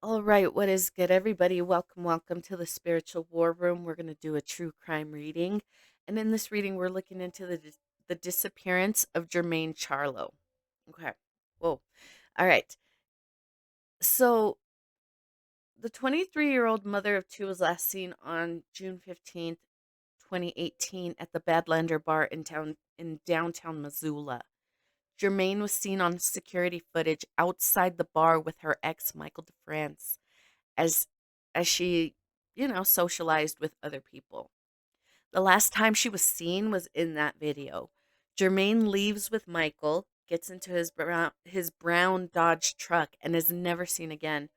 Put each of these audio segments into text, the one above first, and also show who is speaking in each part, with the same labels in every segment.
Speaker 1: All right, what is good, everybody? Welcome to the Spiritual War Room. We're going to do a true crime reading. And in this reading, we're looking into the disappearance of Jermain Charlo. Okay. Whoa. All right. So, the 23-year-old mother of two was last seen on June 15th, 2018 at the Badlander Bar in downtown Missoula. Jermain was seen on security footage outside the bar with her ex, Michael DeFrance, as she, socialized with other people. The last time she was seen was in that video. Jermaine leaves with Michael, gets into his brown Dodge truck, and is never seen again.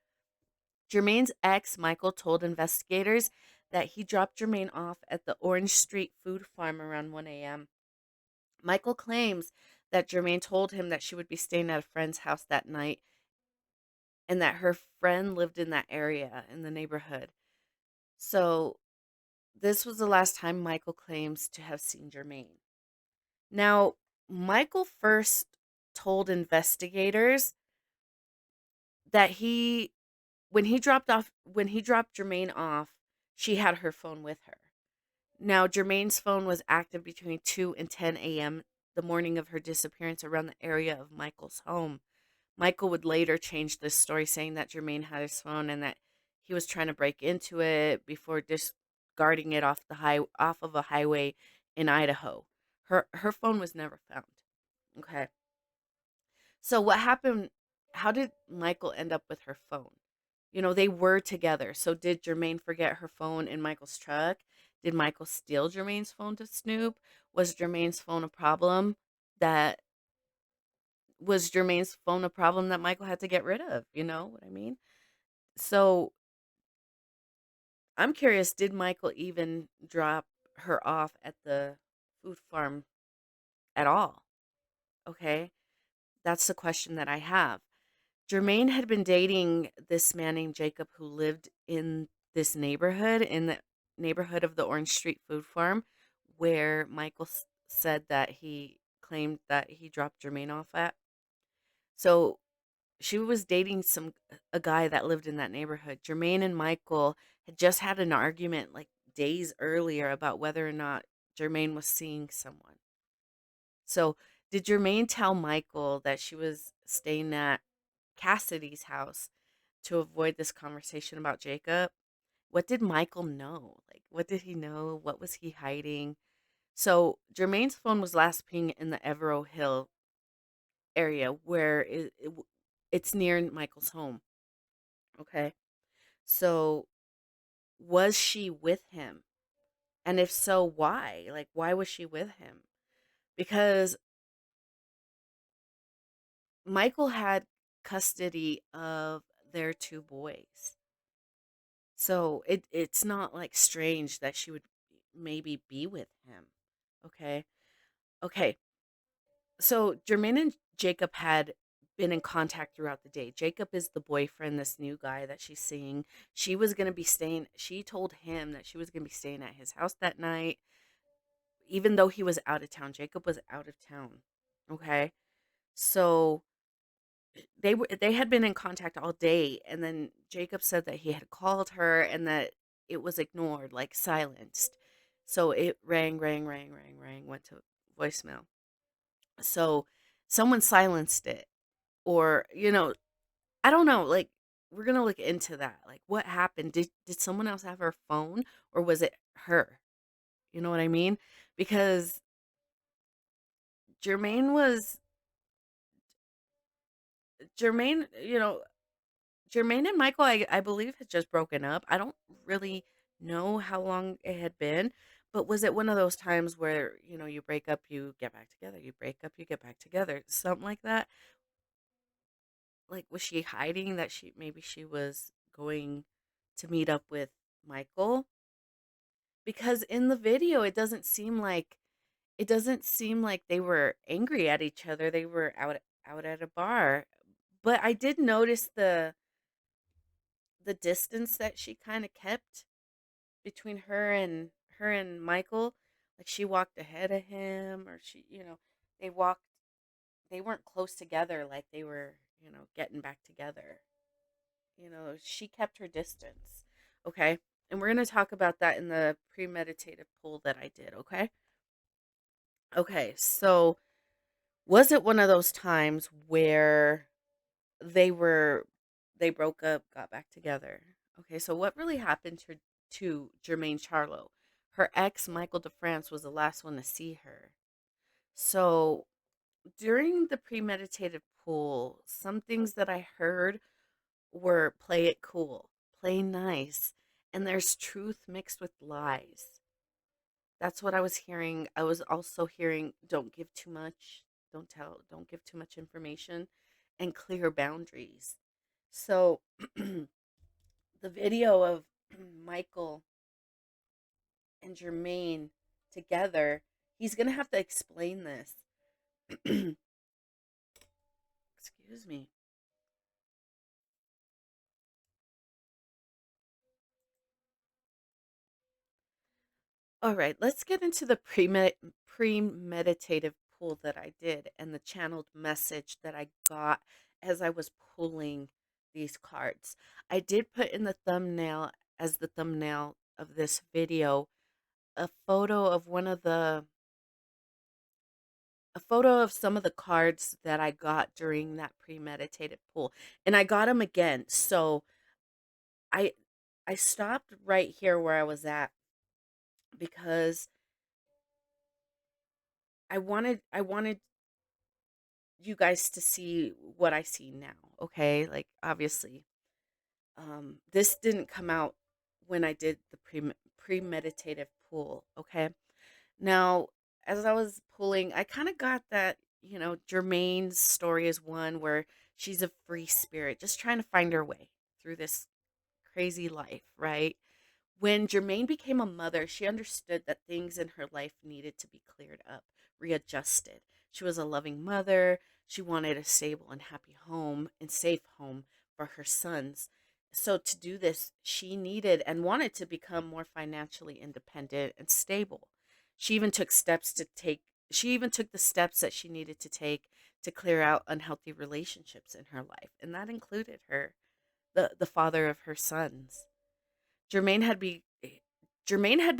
Speaker 1: Jermaine's ex, Michael, told investigators that he dropped Jermaine off at the Orange Street Food Farm around 1 a.m. Michael claims that Jermaine told him that she would be staying at a friend's house that night and that her friend lived in that area in the neighborhood. So this was the last time Michael claims to have seen Jermaine. Now, Michael first told investigators that when he dropped Jermaine off, she had her phone with her. Now, Jermaine's phone was active between 2 and 10 a.m. the morning of her disappearance around the area of Michael's home. Michael would later change this story, saying that Jermaine had his phone and that he was trying to break into it before discarding it off of a highway in Idaho. Her phone was never found. Okay. So what happened? How did Michael end up with her phone? They were together. So did Jermaine forget her phone in Michael's truck? Did Michael steal Jermaine's phone to snoop? Was Jermaine's phone a problem that Michael had to get rid of? You know what I mean? So I'm curious, did Michael even drop her off at the food farm at all? Okay. That's the question that I have. Jermaine had been dating this man named Jacob who lived in this neighborhood, in the neighborhood of the Orange Street Food Farm, where Michael said that he claimed that he dropped Jermaine off at. So she was dating a guy that lived in that neighborhood. Jermaine and Michael had just had an argument like days earlier about whether or not Jermaine was seeing someone. So, did Jermaine tell Michael that she was staying at Cassidy's house to avoid this conversation about Jacob? What did Michael know? Like, what did he know? What was he hiding? So, Jermaine's phone was last pinged in the Evero Hill area where it's near Michael's home. Okay. So, was she with him? And if so, why? Like, why was she with him? Because Michael had custody of their two boys. So it's not like strange that she would maybe be with him. Okay. Okay. So Jermaine and Jacob had been in contact throughout the day. Jacob is the boyfriend, this new guy that she's seeing. She told him that she was going to be staying at his house that night, even though he was out of town. Jacob was out of town. Okay. So they had been in contact all day, and then Jacob said that he had called her and that it was ignored, like silenced. So it rang, went to voicemail. So someone silenced it, or I don't know. Like, we're gonna look into that. Like, what happened? Did someone else have her phone, or was it her? You know what I mean? Because Jermaine was Jermaine. Jermaine and Michael, I believe, had just broken up. I don't really know how long it had been, but was it one of those times where, you break up, you get back together, you break up, you get back together, something like that? Like, was she hiding that maybe she was going to meet up with Michael? Because in the video, it doesn't seem like they were angry at each other. They were out at a bar. But I did notice the distance that she kind of kept between her and Michael. Like, she walked ahead of him, or they walked they weren't close together like they were, getting back together. She kept her distance. Okay. And we're going to talk about that in the premeditative pool that I did. Okay. Okay. So, was it one of those times where they were, they broke up, got back together? Okay. So, what really happened to Jermaine Charlo? Her ex, Michael DeFrance, was the last one to see her. So, during the premeditative pool, some things that I heard were play it cool, play nice, and there's truth mixed with lies. That's what I was hearing. I was also hearing don't give too much, don't give too much information, and clear boundaries. So the video of Michael and Jermaine together, he's going to have to explain this. Excuse me. All right, let's get into the premeditative pull that I did and the channeled message that I got as I was pulling these cards. I did put in the thumbnail, as the thumbnail of this video, a photo of a photo of some of the cards that I got during that premeditative pull. And I got them again. So I I stopped right here where I was at because I wanted you guys to see what I see now, okay? Like obviously, this didn't come out when I did the premeditative pool, okay? Now, as I was pulling, I kind of got that, Jermaine's story is one where she's a free spirit, just trying to find her way through this crazy life, right? When Jermaine became a mother, she understood that things in her life needed to be cleared up, readjusted. She was a loving mother. She wanted a stable and happy home and safe home for her sons. So, to do this, she needed and wanted to become more financially independent and stable. She even took steps to take, she even took the steps that she needed to take to clear out unhealthy relationships in her life. And that included the father of her sons. Jermaine had be Jermaine had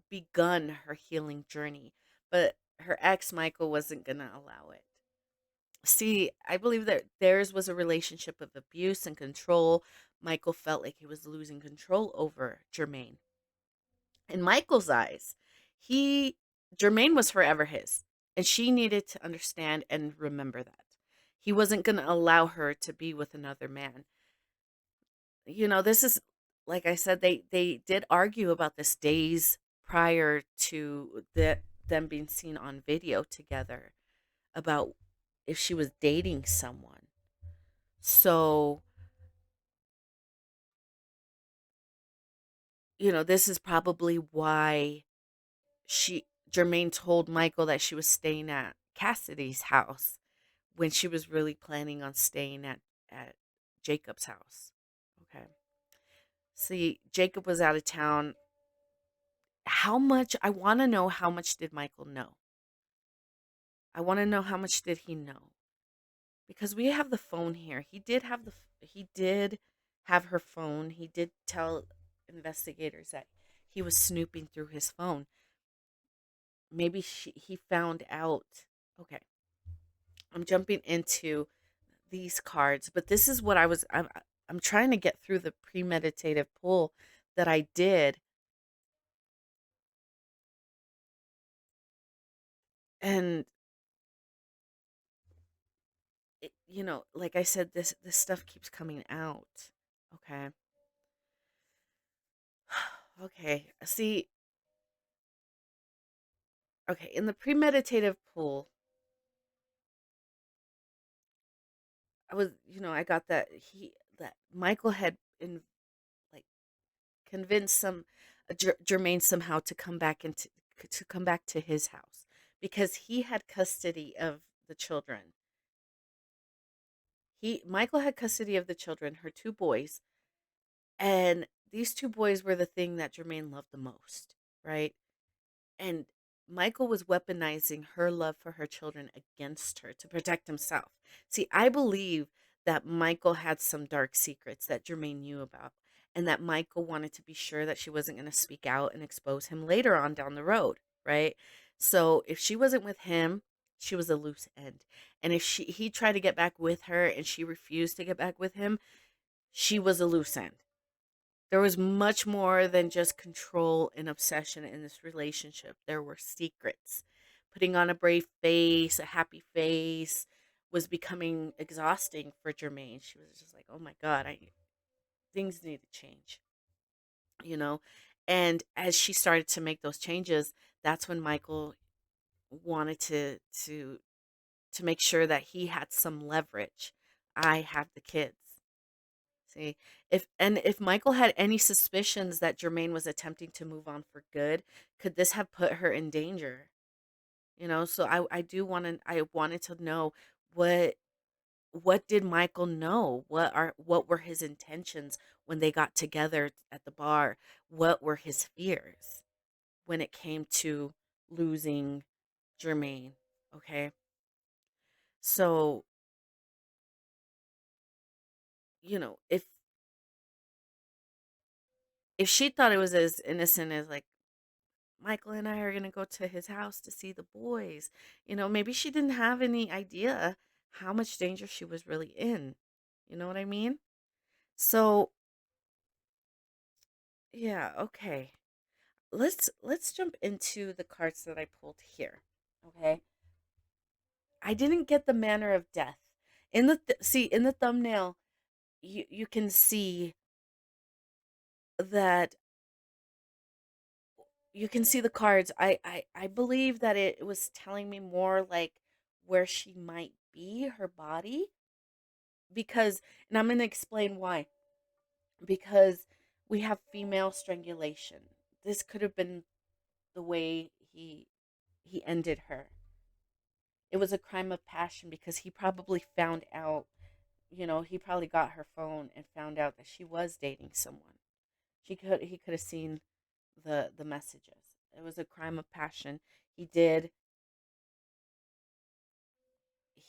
Speaker 1: begun her healing journey, but her ex Michael wasn't going to allow it. See, I believe that theirs was a relationship of abuse and control. Michael felt like he was losing control over Jermaine. In Michael's eyes, he Jermaine was forever his, and she needed to understand and remember that. He wasn't going to allow her to be with another man. This is, like I said, they did argue about this days prior to them being seen on video together about if she was dating someone. So, this is probably why she Jermaine told Michael that she was staying at Cassidy's house when she was really planning on staying at Jacob's house. Okay. See, Jacob was out of town. How much I want to know, how much did Michael know? I want to know how much did he know? Because we have the phone here. He did have her phone. He did tell investigators that he was snooping through his phone. Maybe he found out. Okay, I'm jumping into these cards, but this is what I'm trying to get through the premeditative pull that I did. And like I said, this stuff keeps coming out. Okay. Okay. See, okay, in the premeditative pool, I got that Michael had like convinced Jermaine somehow to come back to his house because he had custody of the children. Michael had custody of the children, her two boys, and these two boys were the thing that Jermaine loved the most, right? And Michael was weaponizing her love for her children against her to protect himself. See, I believe that Michael had some dark secrets that Jermaine knew about, and that Michael wanted to be sure that she wasn't going to speak out and expose him later on down the road, right? So if she wasn't with him, she was a loose end. And if he tried to get back with her and she refused to get back with him, she was a loose end. There was much more than just control and obsession in this relationship. There were secrets. Putting on a brave face, a happy face, was becoming exhausting for Jermaine. She was just like, "Oh my god, I things need to change," you know. And as she started to make those changes, that's when Michael wanted to make sure that he had some leverage. I have the kids. See, if Michael had any suspicions that Jermaine was attempting to move on for good, could this have put her in danger? So I wanted to know what what did Michael know? What were his intentions when they got together at the bar? What were his fears when it came to losing Jermaine? Okay. So, if she thought it was as innocent as like Michael and I are going to go to his house to see the boys. Maybe she didn't have any idea how much danger she was really in. You know what I mean? So, yeah, okay. Let's jump into the cards that I pulled here. Okay? I didn't get the manner of death. In the thumbnail, you can see that you can see the cards. I believe that it was telling me more like where she might be, her body, because, and I'm going to explain why. Because we have female strangulation. This could have been the way he ended her. It was a crime of passion because he probably found out, he probably got her phone and found out that she was dating someone. He could have seen the messages. It was a crime of passion. He did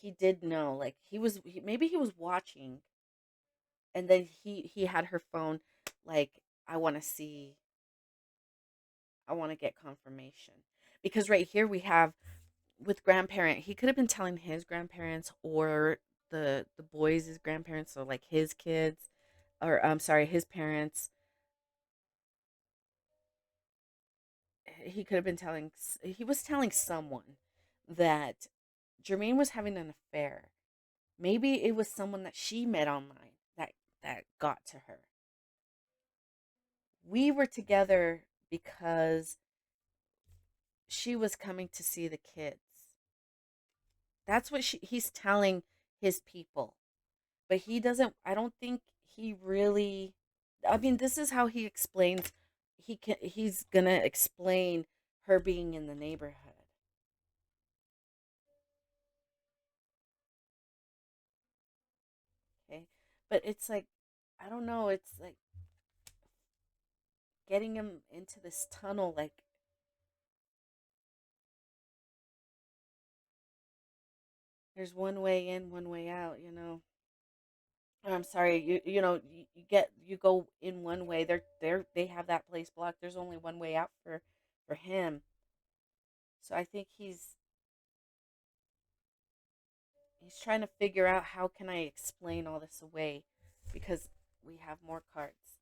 Speaker 1: he did know, like maybe he was watching, and then he had her phone, like, I want to see, I want to get confirmation. Because right here we have, with grandparent, he could have been telling his grandparents or the boys' grandparents, so like his kids, or I'm sorry, his parents. He could have been telling, he was telling someone that Jermaine was having an affair. Maybe it was someone that she met online that got to her. We were together because she was coming to see the kids. That's what he's telling his people. But he doesn't, I don't think he really, I mean, this is how he explains, he's going to explain her being in the neighborhood. Okay? But it's like, I don't know, it's like getting him into this tunnel, like there's one way in, one way out. Or I'm sorry, you go in one way. They have that place blocked. There's only one way out for him. So I think he's trying to figure out, how can I explain all this away, because we have more cards.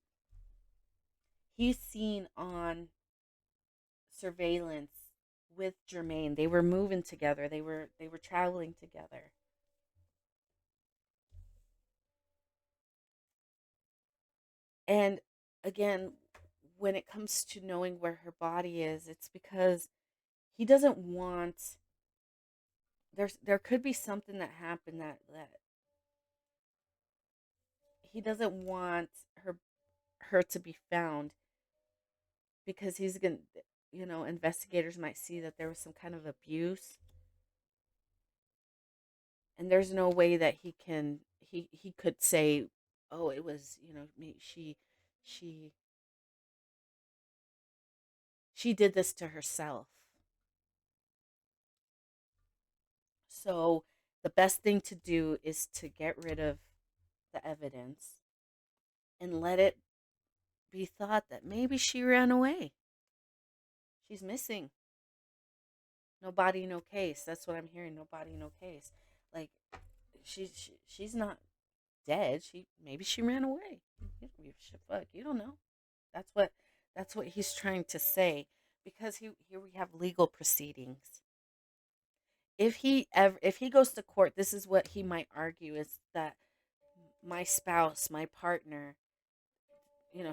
Speaker 1: He's seen on surveillance with Jermaine. They were moving together. They were traveling together. And again, when it comes to knowing where her body is, it's because he doesn't want, there could be something that happened that he doesn't want her to be found, because he's going to, investigators might see that there was some kind of abuse, and there's no way that he could say, oh, it was, me, she she did this to herself. So the best thing to do is to get rid of the evidence and let it be thought that maybe she ran away. She's missing. No body, no case. That's what I'm hearing. No body, no case. Like she's not dead. Maybe she ran away. You don't give a shit. Fuck. You don't know. That's what that's what he's trying to say because here we have legal proceedings. If he goes to court, this is what he might argue is that my spouse, my partner,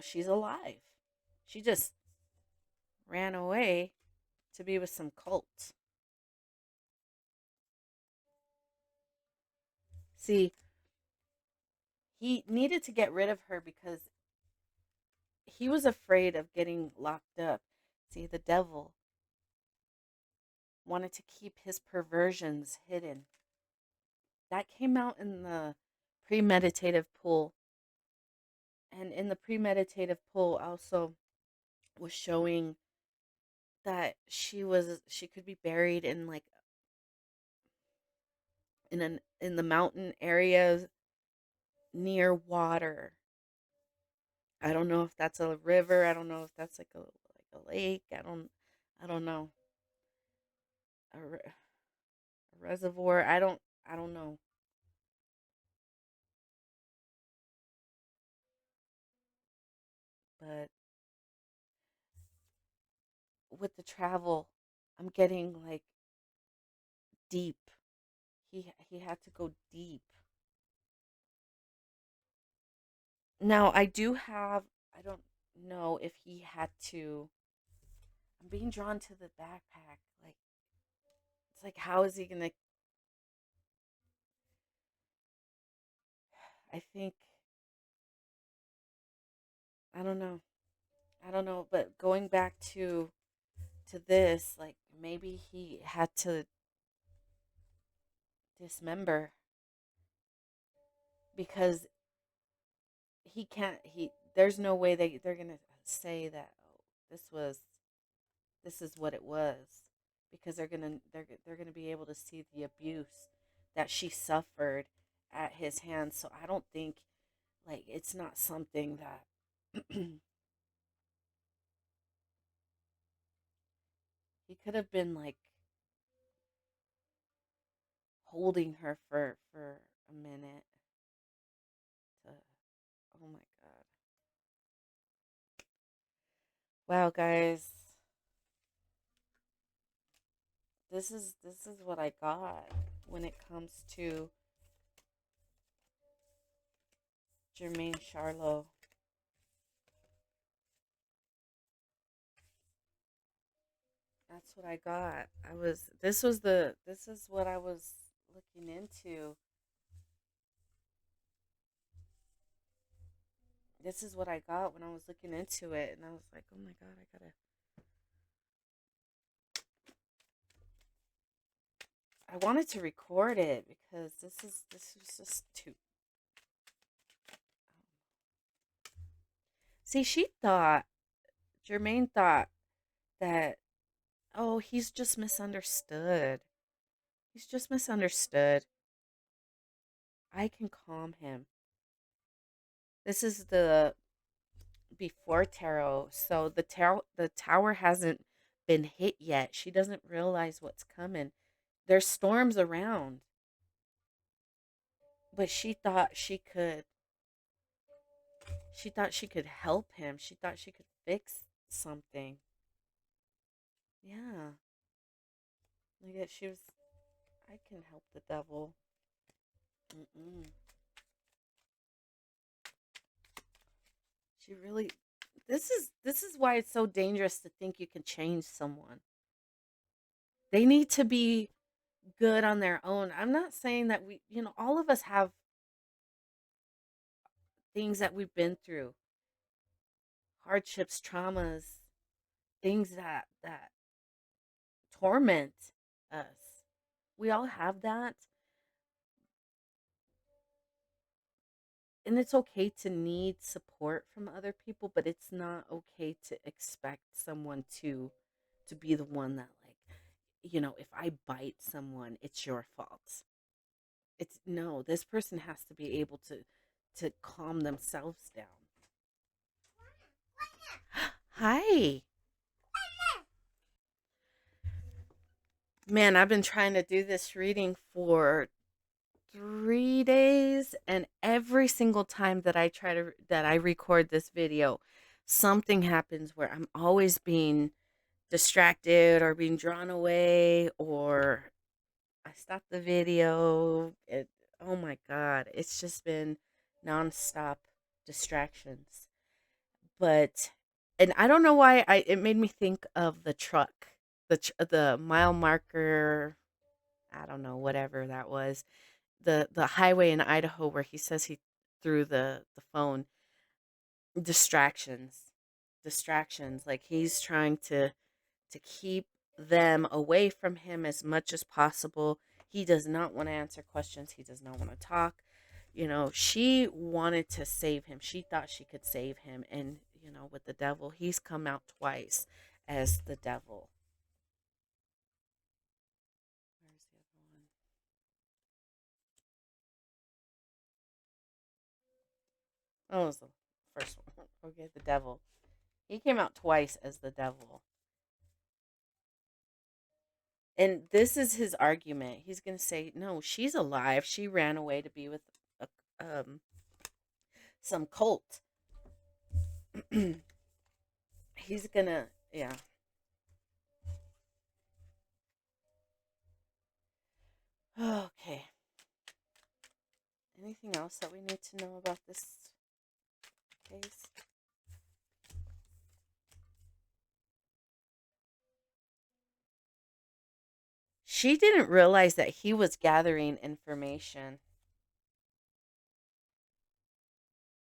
Speaker 1: she's alive. She just ran away to be with some cult. See, he needed to get rid of her because he was afraid of getting locked up. See, the devil wanted to keep his perversions hidden. That came out in the premeditative pool. And in the premeditative pool also was showing that she could be buried in like in the mountain areas near water. I don't know if that's a river. I don't know if that's like a lake. I don't know. A reservoir. I don't know. But with the travel, I'm getting like deep. He had to go deep. Now, I don't know if he had to. I'm being drawn to the backpack. Like, it's like, how is he going to? I think, I don't know. I don't know. But going back to this, like, maybe he had to dismember because there's no way they're going to say that, oh, this is what it was because they're going to be able to see the abuse that she suffered at his hands. So I don't think like it's not something that he could have been like holding her for a minute to oh my god. Wow, guys. This is what I got when it comes to Jermain Charlo. That's what I got. This is what I was looking into. This is what I got when I was looking into it and I was like, "Oh my god, I wanted to record it because this is just too See, Jermaine thought that oh, he's just misunderstood. He's just misunderstood. I can calm him. This is the before tarot. So the tower hasn't been hit yet. She doesn't realize what's coming. There's storms around, but she thought she could help him. She thought she could fix something. Yeah. Like that she was I can help the devil. Mm-mm. She really this is why it's so dangerous to think you can change someone. They need to be good on their own. I'm not saying that all of us have things that we've been through, hardships, traumas, things that torment us. We all have that, and it's okay to need support from other people, but it's not okay to expect someone to be the one that like, if I bite someone, it's your fault. It's no, this person has to be able to calm themselves down. Hi. Man, I've been trying to do this reading for 3 days, and every single time that I record this video, something happens where I'm always being distracted or being drawn away, or I stop the video. Oh my God, it's just been nonstop distractions. But, and I don't know why it made me think of the truck, the mile marker, I don't know, whatever that was, the highway in Idaho where he says he threw the phone. Distractions, distractions. Like he's trying to keep them away from him as much as possible. He does not want to answer questions. He does not want to talk. She wanted to save him. She thought she could save him. And, with the devil, he's come out twice as the devil. Where's the other one? Oh, it was the first one. Okay, the devil. He came out twice as the devil. And this is his argument. He's going to say, no, she's alive. She ran away to be with a, some cult. He's going to, yeah. Okay. Anything else that we need to know about this case? She didn't realize that he was gathering information.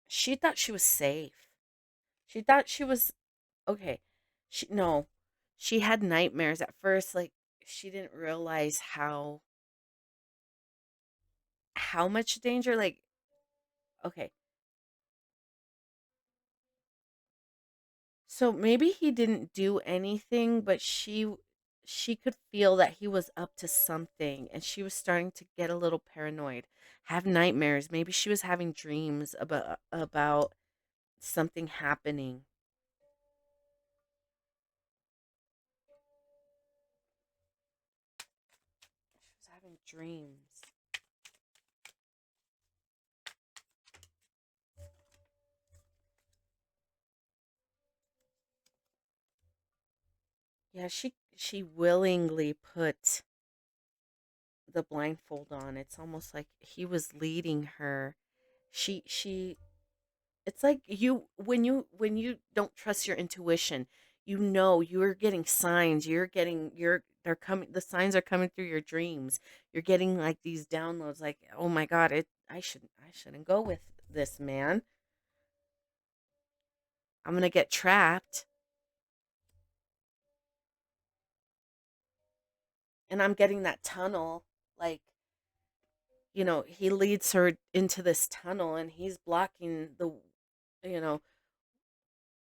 Speaker 1: She thought she was safe. She thought she was okay. No. She had nightmares at first, like she didn't realize how much danger, like, okay. So maybe he didn't do anything, but she could feel that he was up to something, and she was starting to get a little paranoid, have nightmares. Maybe she was having dreams about something happening. She was having dreams. Yeah, she willingly put the blindfold on. It's almost like he was leading her. She It's like when you don't trust your intuition, you're getting signs, they're coming, the signs are coming through your dreams. You're getting like these downloads like, "Oh my God, I shouldn't go with this man. I'm going to get trapped." And I'm getting that tunnel, like, he leads her into this tunnel and he's blocking the, you know,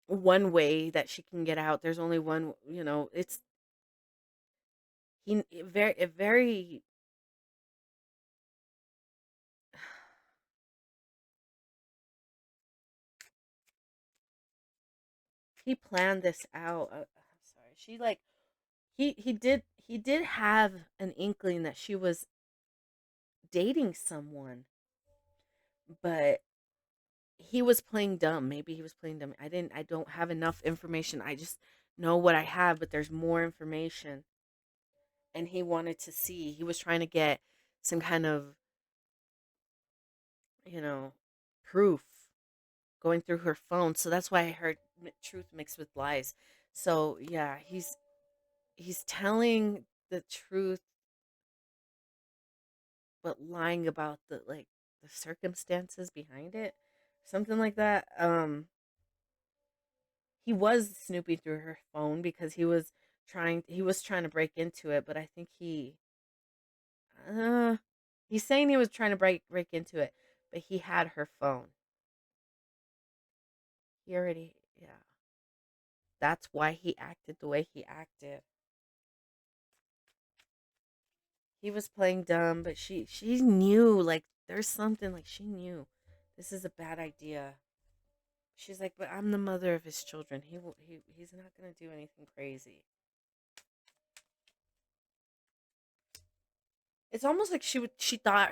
Speaker 1: one way that she can get out. There's only one, it's very he planned this out. I'm sorry. She like he did have an inkling that she was dating someone, but he was playing dumb. Maybe he was playing dumb. I don't have enough information. I just know what I have, but there's more information. And he wanted to see. He was trying to get some kind of, you know, proof going through her phone. So that's why I heard truth mixed with lies. So, yeah, he's telling the truth but lying about the circumstances behind it, something like that. He was snooping through her phone because he was trying to break into it, but I think uh he's saying he was trying to break into it, but he had her phone. He already, yeah. That's why he acted the way he acted. He was playing dumb, but she knew, like, there's something, like, she knew This is a bad idea. She's like, but I'm the mother of his children. He's not gonna do anything crazy. It's almost like she thought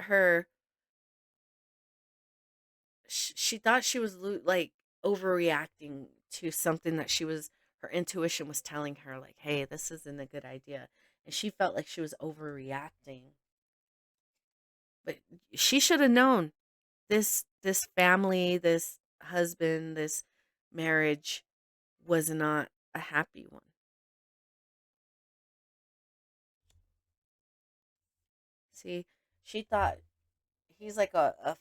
Speaker 1: she thought she was like overreacting to something that her intuition was telling her, like, hey, this isn't a good idea, and she felt like she was overreacting. But she should have known this family, this husband, this marriage was not a happy one. See, she thought he's like a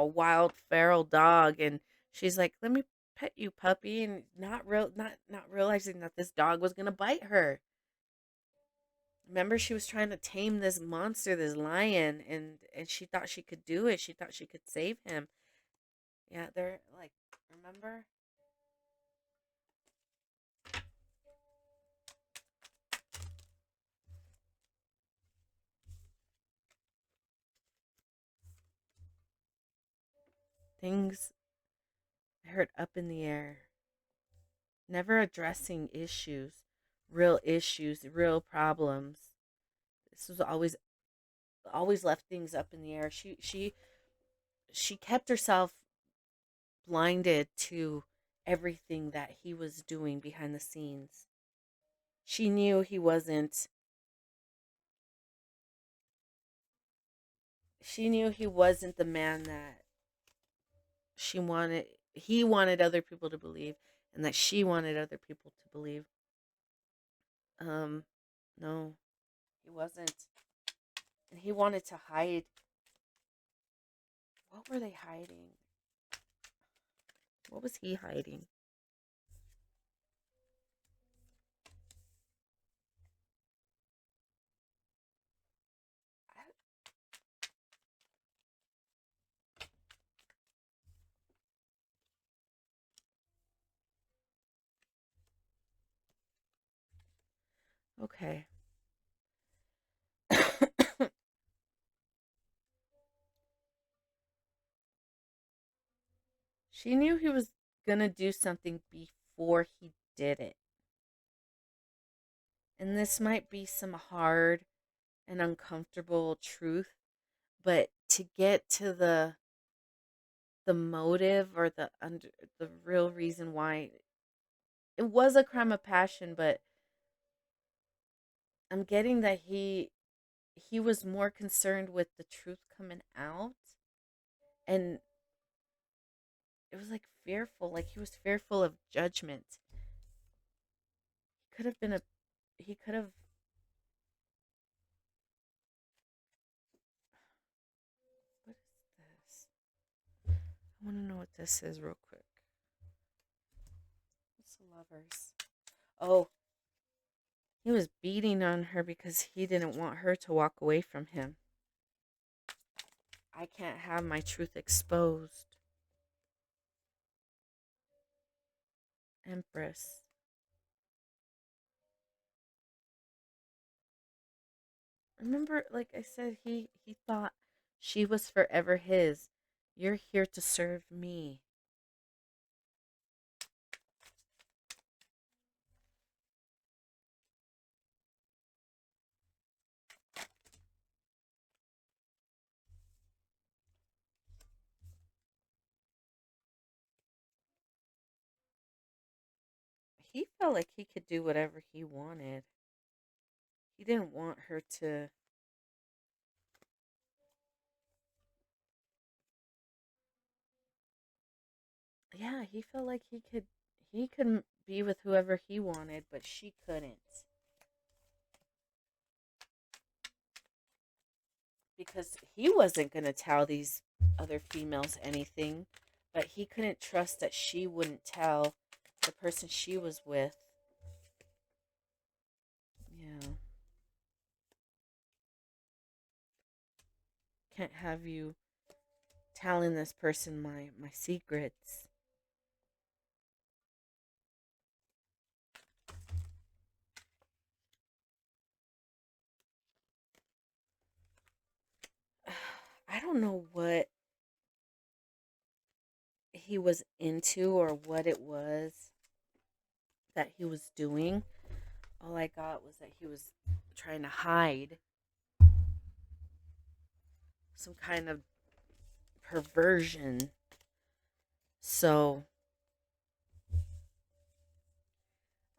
Speaker 1: wild feral dog, and she's like, let me pet you, puppy, and not realizing that this dog was gonna bite her. Remember, she was trying to tame this monster, this lion, and she thought she could do it. She thought she could save him. Yeah, they're like, remember? Things hurt up in the air. Never addressing issues, real problems. This was always left things up in the air. She kept herself blinded to everything that he was doing behind the scenes. She knew he wasn't the man that she wanted he wanted other people to believe, and that she wanted other people to believe. No, he wasn't. And he wanted to hide. What were they hiding? What was he hiding? Okay. She knew he was gonna do something before he did it. And this might be some hard and uncomfortable truth, but to get to the motive, or the real reason why it was a crime of passion, but I'm getting that he was more concerned with the truth coming out, and it was like fearful, like he was fearful of judgment. He could have been a he could have What is this? I want to know what this is real quick. It's the Lovers. Oh, he was beating on her because he didn't want her to walk away from him. I can't have my truth exposed. Empress. Remember, like I said, he thought she was forever his. You're here to serve me. He felt like he could do whatever he wanted. He didn't want her to. Yeah, he felt like he could be with whoever he wanted, but she couldn't. Because he wasn't going to tell these other females anything, but he couldn't trust that she wouldn't tell the person she was with. Yeah. Can't have you telling this person my secrets. I don't know what he was into or what it was that he was doing. All I got was that he was trying to hide some kind of perversion. So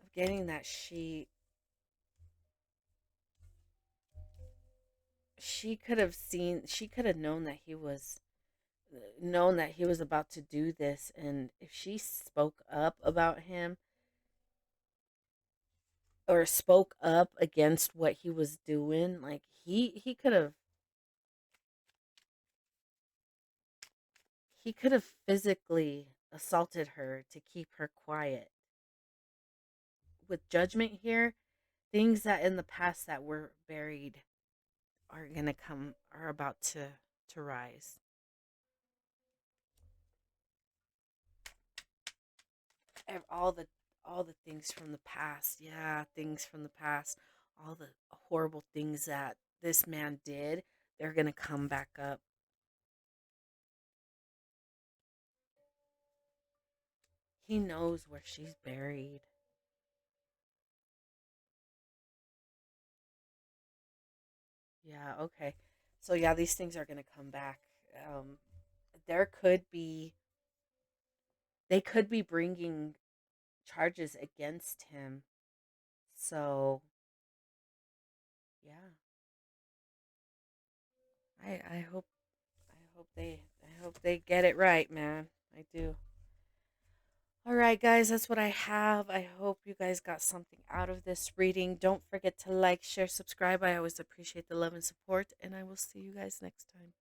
Speaker 1: I'm getting that she could have seen, she could have known that he was about to do this, and if she spoke up about him or spoke up against what he was doing, like he could have physically assaulted her to keep her quiet. With judgment here, things that in the past that were buried are about to rise. All the things from the past, yeah, things from the past, all the horrible things that this man did, they're gonna come back up. He knows where she's buried. Yeah, okay. So yeah, these things are gonna come back. Um, there could be they could be bringing charges against him. So yeah, I hope I hope they get it right, man. I do. All right, guys, that's what I have. I hope you guys got something out of this reading. Don't forget to like, share, subscribe. I always appreciate the love and support, and I will see you guys next time.